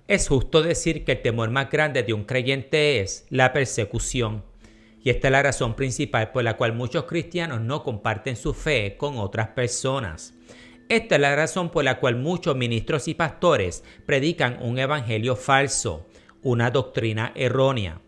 Es justo decir que el temor más grande de un creyente es la persecución. Y esta es la razón principal por la cual muchos cristianos no comparten su fe con otras personas. Esta es la razón por la cual muchos ministros y pastores predican un evangelio falso, una doctrina errónea.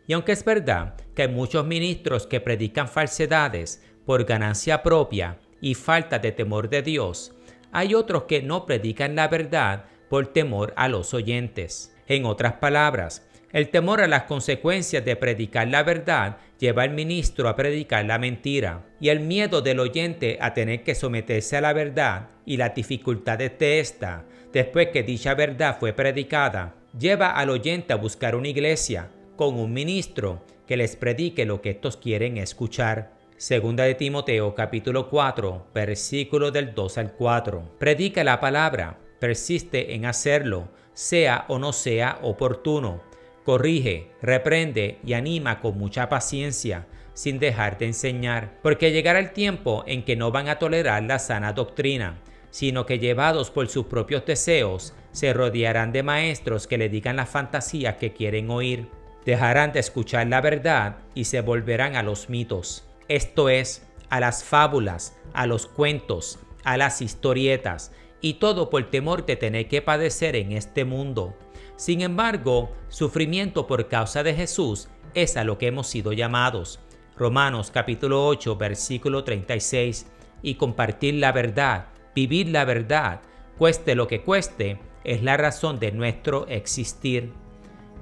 Y aunque es verdad que hay muchos ministros que predican falsedades por ganancia propia y falta de temor de Dios, hay otros que no predican la verdad por temor a los oyentes. En otras palabras, el temor a las consecuencias de predicar la verdad lleva al ministro a predicar la mentira, y el miedo del oyente a tener que someterse a la verdad y las dificultades de esta, después que dicha verdad fue predicada, lleva al oyente a buscar una iglesia con un ministro que les predique lo que estos quieren escuchar. Segunda de Timoteo capítulo 4, versículo del 2 al 4. Predica la palabra, persiste en hacerlo, sea o no sea oportuno. Corrige, reprende y anima con mucha paciencia, sin dejar de enseñar, porque llegará el tiempo en que no van a tolerar la sana doctrina, sino que llevados por sus propios deseos, se rodearán de maestros que le digan las fantasías que quieren oír. Dejarán de escuchar la verdad y se volverán a los mitos, esto es, a las fábulas, a los cuentos, a las historietas, y todo por temor de tener que padecer en este mundo. Sin embargo, sufrimiento por causa de Jesús es a lo que hemos sido llamados. Romanos capítulo 8, versículo 36. Y compartir la verdad, vivir la verdad, cueste lo que cueste, es la razón de nuestro existir.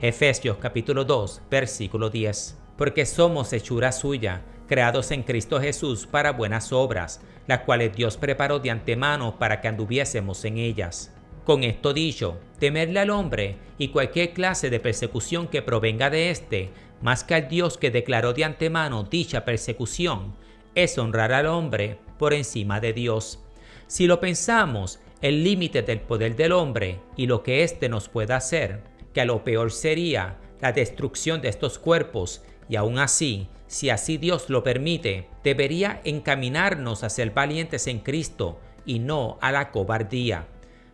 Efesios capítulo 2, versículo 10. Porque somos hechura suya, creados en Cristo Jesús para buenas obras, las cuales Dios preparó de antemano para que anduviésemos en ellas. Con esto dicho, temerle al hombre y cualquier clase de persecución que provenga de éste, más que al Dios que declaró de antemano dicha persecución, es honrar al hombre por encima de Dios. Si lo pensamos, el límite del poder del hombre y lo que éste nos pueda hacer, que a lo peor sería la destrucción de estos cuerpos, y aún así, si así Dios lo permite, debería encaminarnos a ser valientes en Cristo y no a la cobardía.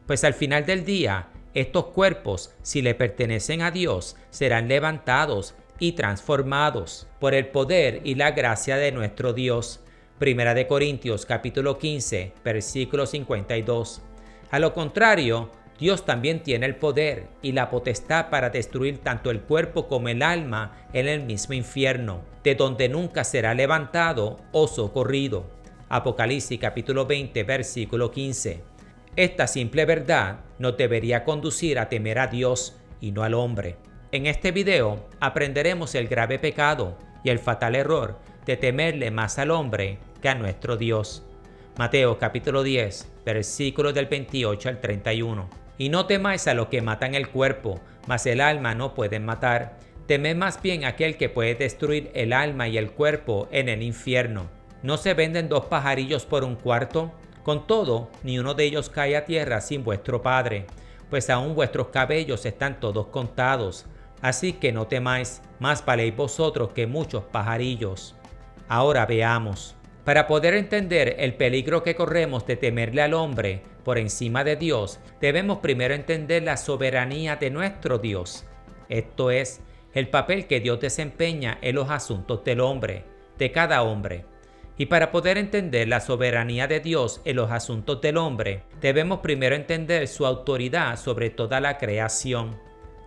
Pues al final del día, estos cuerpos, si le pertenecen a Dios, serán levantados y transformados por el poder y la gracia de nuestro Dios. Primera de Corintios capítulo 15, versículo 52. A lo contrario, Dios también tiene el poder y la potestad para destruir tanto el cuerpo como el alma en el mismo infierno, de donde nunca será levantado o socorrido. Apocalipsis capítulo 20, versículo 15. Esta simple verdad nos debería conducir a temer a Dios y no al hombre. En este video aprenderemos el grave pecado y el fatal error de temerle más al hombre que a nuestro Dios. Mateo capítulo 10, versículos del 28 al 31. Y no temáis a los que matan el cuerpo, mas el alma no pueden matar. Temed más bien a aquel que puede destruir el alma y el cuerpo en el infierno. ¿No se venden 2 pajarillos por un cuarto? Con todo, ni uno de ellos cae a tierra sin vuestro Padre, pues aún vuestros cabellos están todos contados. Así que no temáis, más valéis vosotros que muchos pajarillos. Ahora veamos. Para poder entender el peligro que corremos de temerle al hombre por encima de Dios, debemos primero entender la soberanía de nuestro Dios. Esto es, el papel que Dios desempeña en los asuntos del hombre, de cada hombre. Y para poder entender la soberanía de Dios en los asuntos del hombre, debemos primero entender su autoridad sobre toda la creación.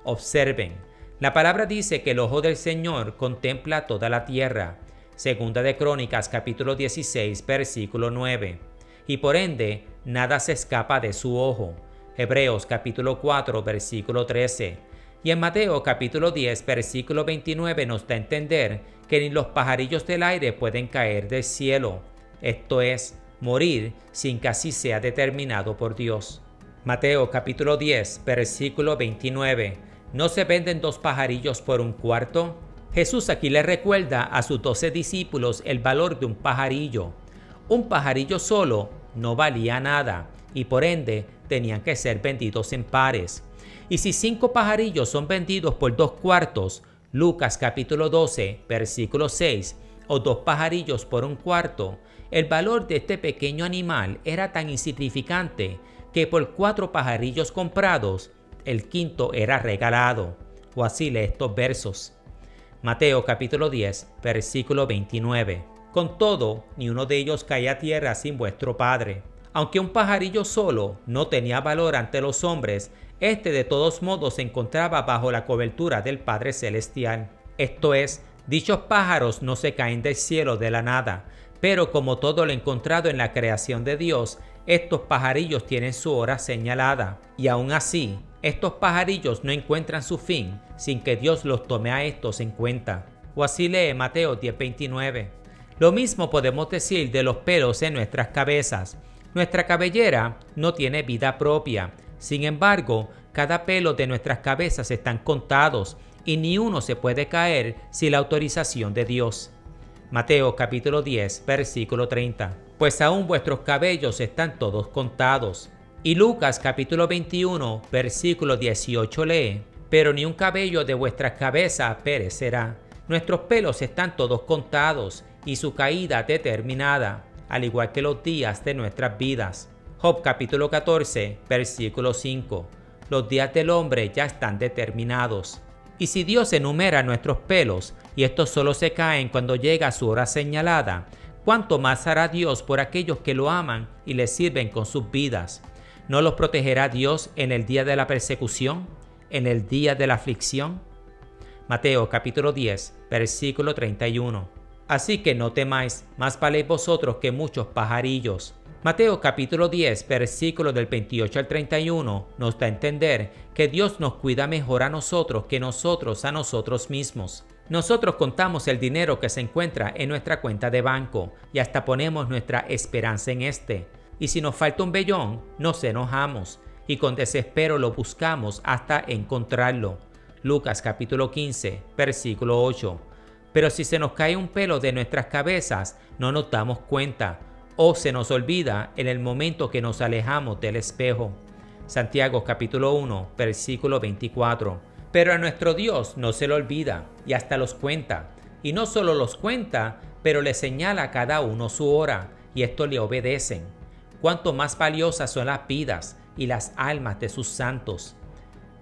Observen, la palabra dice que el ojo del Señor contempla toda la tierra. Segunda de Crónicas capítulo 16, versículo 9. Y por ende, nada se escapa de su ojo. Hebreos capítulo 4, versículo 13. Y en Mateo capítulo 10, versículo 29 nos da a entender que ni los pajarillos del aire pueden caer del cielo, esto es, morir sin que así sea determinado por Dios. Mateo capítulo 10, versículo 29. ¿No se venden 2 pajarillos por un cuarto? Jesús aquí le recuerda a sus 12 discípulos el valor de un pajarillo. Un pajarillo solo no valía nada y por ende tenían que ser vendidos en pares. Y si 5 pajarillos son vendidos por 2 cuartos, Lucas capítulo 12, versículo 6, o 2 pajarillos por un cuarto, el valor de este pequeño animal era tan insignificante que por 4 pajarillos comprados el quinto era regalado. O así lee estos versos. Mateo capítulo 10, versículo 29. Con todo, ni uno de ellos caía a tierra sin vuestro Padre. Aunque un pajarillo solo no tenía valor ante los hombres, este de todos modos se encontraba bajo la cobertura del Padre Celestial. Esto es, dichos pájaros no se caen del cielo de la nada, pero como todo lo encontrado en la creación de Dios, estos pajarillos tienen su hora señalada. Y aún así, estos pajarillos no encuentran su fin sin que Dios los tome a estos en cuenta. O así lee Mateo 10:29. Lo mismo podemos decir de los pelos en nuestras cabezas. Nuestra cabellera no tiene vida propia. Sin embargo, cada pelo de nuestras cabezas están contados y ni uno se puede caer sin la autorización de Dios. Mateo capítulo 10, versículo 30. Pues aún vuestros cabellos están todos contados. Y Lucas capítulo 21, versículo 18 lee: pero ni un cabello de vuestra cabeza perecerá. Nuestros pelos están todos contados y su caída determinada, al igual que los días de nuestras vidas. Job capítulo 14, versículo 5. Los días del hombre ya están determinados. Y si Dios enumera nuestros pelos, y estos solo se caen cuando llega su hora señalada, ¿cuánto más hará Dios por aquellos que lo aman y le sirven con sus vidas? ¿No los protegerá Dios en el día de la persecución? ¿En el día de la aflicción? Mateo capítulo 10, versículo 31. Así que no temáis, más valéis vosotros que muchos pajarillos. Mateo capítulo 10, versículos del 28 al 31 nos da a entender que Dios nos cuida mejor a nosotros que nosotros a nosotros mismos. Nosotros contamos el dinero que se encuentra en nuestra cuenta de banco y hasta ponemos nuestra esperanza en este. Y si nos falta un vellón, nos enojamos y con desespero lo buscamos hasta encontrarlo. Lucas capítulo 15, versículo 8. Pero si se nos cae un pelo de nuestras cabezas, no nos damos cuenta o se nos olvida en el momento que nos alejamos del espejo. Santiago capítulo 1, versículo 24. Pero a nuestro Dios no se le olvida y hasta los cuenta. Y no solo los cuenta, pero le señala a cada uno su hora y esto le obedecen. Cuánto más valiosas son las vidas y las almas de sus santos.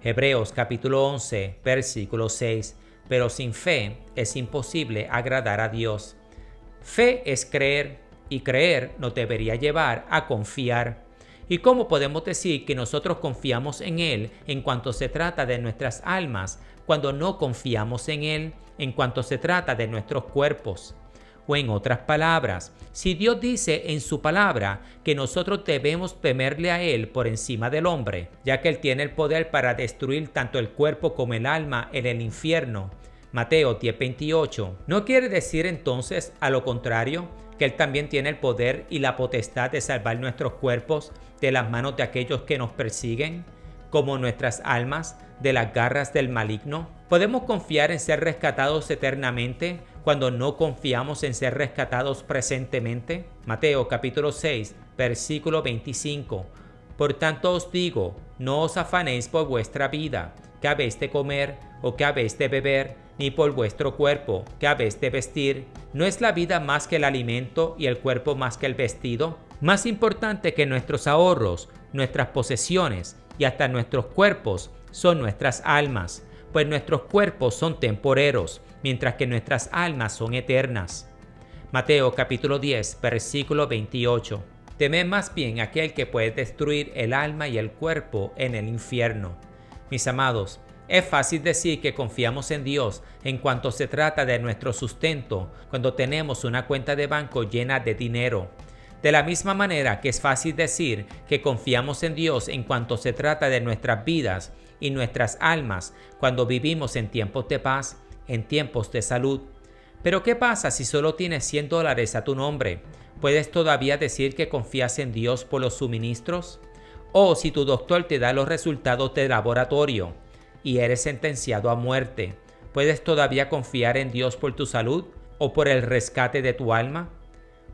Hebreos capítulo 11, versículo 6. Pero sin fe es imposible agradar a Dios. Fe es creer y creer nos debería llevar a confiar. ¿Y cómo podemos decir que nosotros confiamos en Él en cuanto se trata de nuestras almas cuando no confiamos en Él en cuanto se trata de nuestros cuerpos? O en otras palabras, si Dios dice en su palabra que nosotros debemos temerle a Él por encima del hombre, ya que Él tiene el poder para destruir tanto el cuerpo como el alma en el infierno, Mateo 10:28, ¿no quiere decir entonces a lo contrario que Él también tiene el poder y la potestad de salvar nuestros cuerpos de las manos de aquellos que nos persiguen, como nuestras almas de las garras del maligno? ¿Podemos confiar en ser rescatados eternamente cuando no confiamos en ser rescatados presentemente? Mateo capítulo 6, versículo 25. Por tanto os digo, no os afanéis por vuestra vida, que habéis de comer o que habéis de beber, ni por vuestro cuerpo, que habéis de vestir. ¿No es la vida más que el alimento y el cuerpo más que el vestido? Más importante que nuestros ahorros, nuestras posesiones y hasta nuestros cuerpos son nuestras almas, pues nuestros cuerpos son temporeros, mientras que nuestras almas son eternas. Mateo capítulo 10, versículo 28. Temed más bien aquel que puede destruir el alma y el cuerpo en el infierno. Mis amados, es fácil decir que confiamos en Dios en cuanto se trata de nuestro sustento cuando tenemos una cuenta de banco llena de dinero. De la misma manera que es fácil decir que confiamos en Dios en cuanto se trata de nuestras vidas y nuestras almas cuando vivimos en tiempos de paz, en tiempos de salud. Pero ¿qué pasa si solo tienes $100 a tu nombre? ¿Puedes todavía decir que confías en Dios por los suministros? O si tu doctor te da los resultados de laboratorio y eres sentenciado a muerte, ¿puedes todavía confiar en Dios por tu salud o por el rescate de tu alma?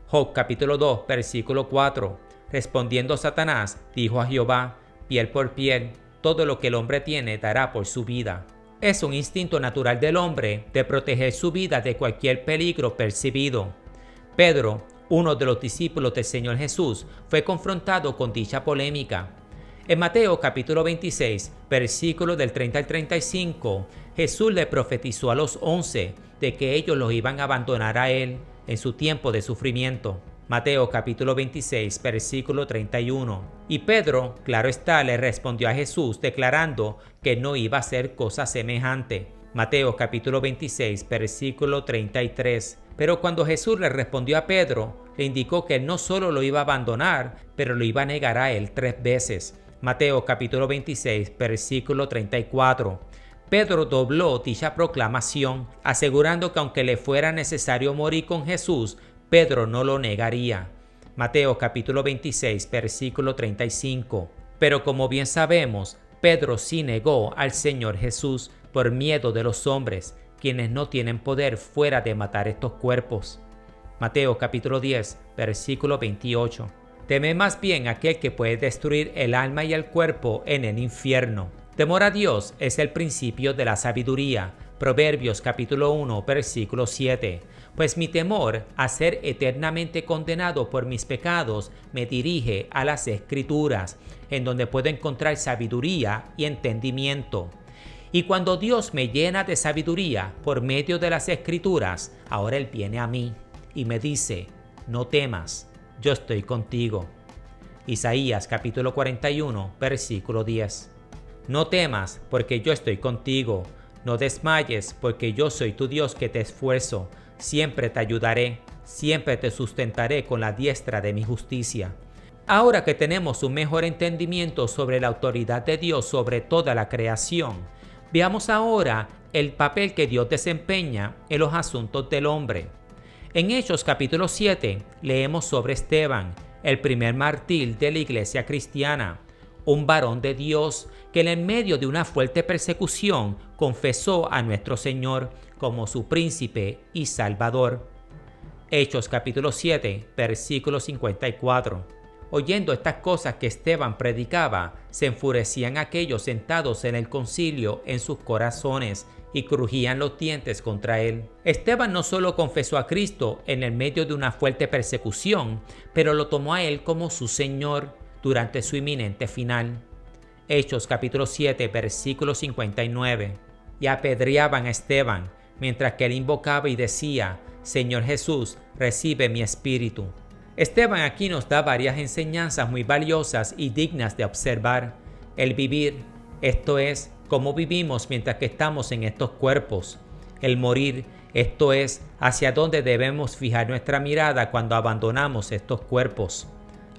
Job capítulo 2, versículo 4. Respondiendo Satanás, dijo a Jehová, piel por piel, todo lo que el hombre tiene dará por su vida. Es un instinto natural del hombre de proteger su vida de cualquier peligro percibido. Pedro, uno de los discípulos del Señor Jesús, fue confrontado con dicha polémica. En Mateo capítulo 26, versículos del 30 al 35, Jesús le profetizó a los 11 de que ellos los iban a abandonar a él en su tiempo de sufrimiento. Mateo capítulo 26, versículo 31. Y Pedro, claro está, le respondió a Jesús declarando que no iba a hacer cosa semejante. Mateo capítulo 26, versículo 33. Pero cuando Jesús le respondió a Pedro, le indicó que él no solo lo iba a abandonar, pero lo iba a negar a él 3 veces. Mateo capítulo 26, versículo 34. Pedro dobló dicha proclamación, asegurando que aunque le fuera necesario morir con Jesús, Pedro no lo negaría. Mateo capítulo 26, versículo 35. Pero como bien sabemos, Pedro sí negó al Señor Jesús por miedo de los hombres, quienes no tienen poder fuera de matar estos cuerpos. Mateo capítulo 10, versículo 28. Teme más bien aquel que puede destruir el alma y el cuerpo en el infierno. Temor a Dios es el principio de la sabiduría. Proverbios capítulo 1, versículo 7. Pues mi temor a ser eternamente condenado por mis pecados me dirige a las Escrituras, en donde puedo encontrar sabiduría y entendimiento. Y cuando Dios me llena de sabiduría por medio de las Escrituras, ahora Él viene a mí y me dice, no temas, yo estoy contigo. Isaías capítulo 41, versículo 10. No temas, porque yo estoy contigo. No desmayes, porque yo soy tu Dios que te esfuerzo. Siempre te ayudaré, siempre te sustentaré con la diestra de mi justicia. Ahora que tenemos un mejor entendimiento sobre la autoridad de Dios sobre toda la creación, veamos ahora el papel que Dios desempeña en los asuntos del hombre. En Hechos capítulo 7 leemos sobre Esteban, el primer mártir de la iglesia cristiana, un varón de Dios que en medio de una fuerte persecución confesó a nuestro Señor como su príncipe y salvador. Hechos capítulo 7, versículo 54. Oyendo estas cosas que Esteban predicaba, se enfurecían aquellos sentados en el concilio en sus corazones y crujían los dientes contra él. Esteban no solo confesó a Cristo en el medio de una fuerte persecución, pero lo tomó a él como su Señor durante su inminente final. Hechos capítulo 7, versículo 59. Y apedreaban a Esteban, mientras que él invocaba y decía, Señor Jesús, recibe mi espíritu. Esteban aquí nos da varias enseñanzas muy valiosas y dignas de observar. El vivir, esto es, cómo vivimos mientras que estamos en estos cuerpos. El morir, esto es, hacia dónde debemos fijar nuestra mirada cuando abandonamos estos cuerpos.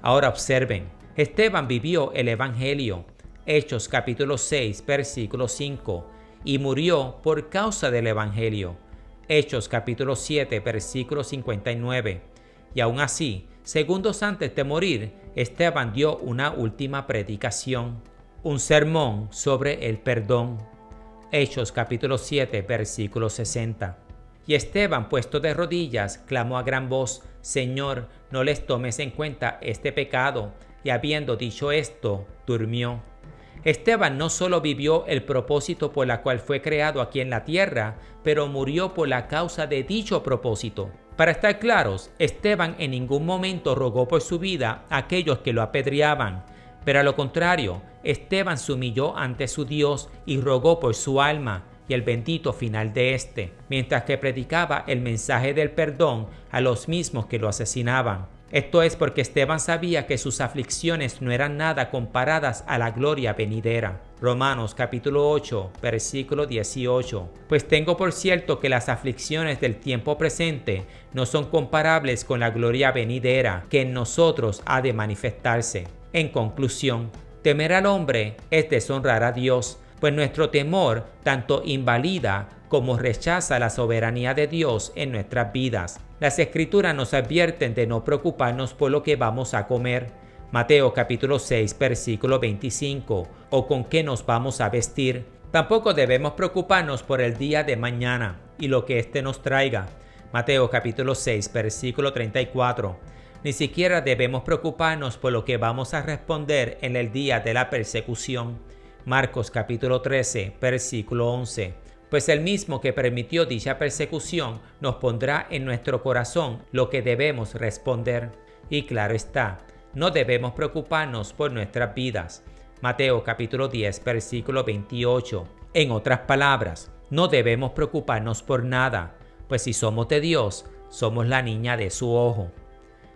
Ahora observen, Esteban vivió el Evangelio, Hechos capítulo 6, versículo 5, y murió por causa del Evangelio, Hechos capítulo 7, versículo 59. Y aún así, segundos antes de morir, Esteban dio una última predicación, un sermón sobre el perdón. Hechos capítulo 7, versículo 60. Y Esteban, puesto de rodillas, clamó a gran voz, Señor, no les tomes en cuenta este pecado. Y habiendo dicho esto, durmió. Esteban no solo vivió el propósito por el cual fue creado aquí en la tierra, pero murió por la causa de dicho propósito. Para estar claros, Esteban en ningún momento rogó por su vida a aquellos que lo apedreaban, pero a lo contrario, Esteban se humilló ante su Dios y rogó por su alma y el bendito final de éste, mientras que predicaba el mensaje del perdón a los mismos que lo asesinaban. Esto es porque Esteban sabía que sus aflicciones no eran nada comparadas a la gloria venidera. Romanos capítulo 8, versículo 18. Pues tengo por cierto que las aflicciones del tiempo presente no son comparables con la gloria venidera que en nosotros ha de manifestarse. En conclusión, temer al hombre es deshonrar a Dios, pues nuestro temor tanto invalida como rechaza la soberanía de Dios en nuestras vidas. Las Escrituras nos advierten de no preocuparnos por lo que vamos a comer, Mateo capítulo 6, versículo 25, o con qué nos vamos a vestir. Tampoco debemos preocuparnos por el día de mañana y lo que éste nos traiga, Mateo capítulo 6, versículo 34. Ni siquiera debemos preocuparnos por lo que vamos a responder en el día de la persecución, Marcos capítulo 13, versículo 11. Pues el mismo que permitió dicha persecución nos pondrá en nuestro corazón lo que debemos responder. Y claro está, no debemos preocuparnos por nuestras vidas. Mateo capítulo 10, versículo 28. En otras palabras, no debemos preocuparnos por nada, pues si somos de Dios, somos la niña de su ojo.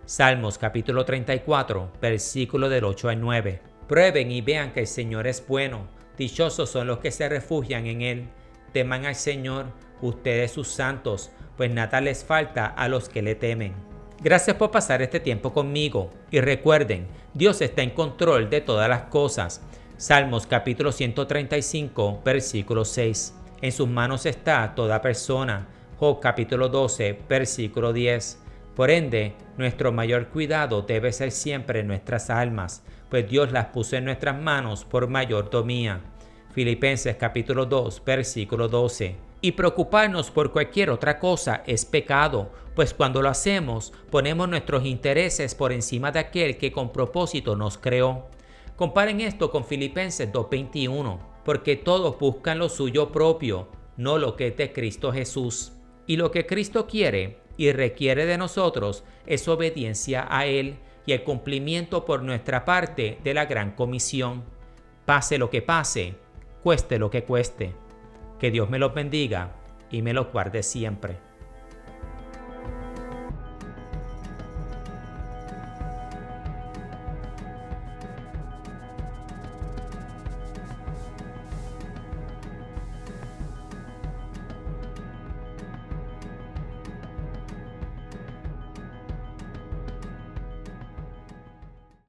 Salmos capítulo 34, versículo del 8 al 9. Prueben y vean que el Señor es bueno. Dichosos son los que se refugian en Él. Teman al Señor, ustedes sus santos, pues nada les falta a los que le temen. Gracias por pasar este tiempo conmigo. Y recuerden, Dios está en control de todas las cosas. Salmos capítulo 135, versículo 6. En sus manos está toda persona. Job capítulo 12, versículo 10. Por ende, nuestro mayor cuidado debe ser siempre nuestras almas, pues Dios las puso en nuestras manos por mayordomía. Filipenses capítulo 2, versículo 12. Y preocuparnos por cualquier otra cosa es pecado, pues cuando lo hacemos, ponemos nuestros intereses por encima de aquel que con propósito nos creó. Comparen esto con Filipenses 2:21, porque todos buscan lo suyo propio, no lo que es de Cristo Jesús. Y lo que Cristo quiere y requiere de nosotros es obediencia a Él y el cumplimiento por nuestra parte de la gran comisión. Pase lo que pase, cueste lo que cueste. Que Dios me los bendiga y me los guarde siempre.